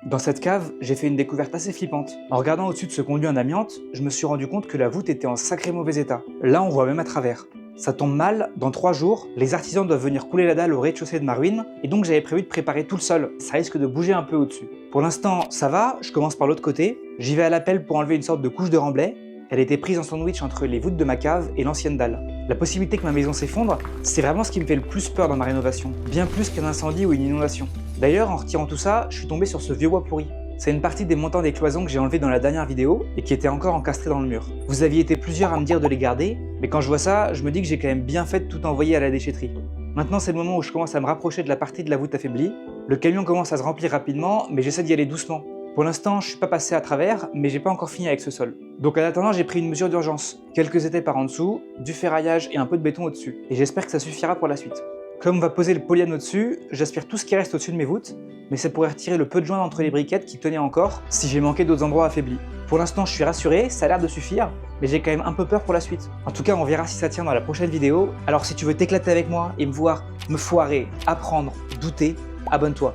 Dans cette cave, j'ai fait une découverte assez flippante. En regardant au-dessus de ce conduit en amiante, je me suis rendu compte que la voûte était en sacré mauvais état. Là, on voit même à travers. Ça tombe mal, dans 3 jours, les artisans doivent venir couler la dalle au rez-de-chaussée de ma ruine, et donc j'avais prévu de préparer tout le sol. Ça risque de bouger un peu au-dessus. Pour l'instant, ça va, je commence par l'autre côté. J'y vais à la pelle pour enlever une sorte de couche de remblai. Elle était prise en sandwich entre les voûtes de ma cave et l'ancienne dalle. La possibilité que ma maison s'effondre, c'est vraiment ce qui me fait le plus peur dans ma rénovation. Bien plus qu'un incendie ou une inondation. D'ailleurs, en retirant tout ça, je suis tombé sur ce vieux bois pourri. C'est une partie des montants des cloisons que j'ai enlevé dans la dernière vidéo et qui étaient encore encastrés dans le mur. Vous aviez été plusieurs à me dire de les garder, mais quand je vois ça, je me dis que j'ai quand même bien fait de tout envoyer à la déchetterie. Maintenant, c'est le moment où je commence à me rapprocher de la partie de la voûte affaiblie. Le camion commence à se remplir rapidement, mais j'essaie d'y aller doucement. Pour l'instant, je suis pas passé à travers, mais j'ai pas encore fini avec ce sol. Donc en attendant, j'ai pris une mesure d'urgence. Quelques étais par en dessous, du ferraillage et un peu de béton au-dessus. Et j'espère que ça suffira pour la suite. Comme on va poser le polyane au-dessus, j'aspire tout ce qui reste au-dessus de mes voûtes, mais ça pourrait retirer le peu de joints entre les briquettes qui tenaient encore si j'ai manqué d'autres endroits affaiblis. Pour l'instant, je suis rassuré, ça a l'air de suffire, mais j'ai quand même un peu peur pour la suite. En tout cas, on verra si ça tient dans la prochaine vidéo. Alors si tu veux t'éclater avec moi et me voir me foirer, apprendre, douter, abonne-toi.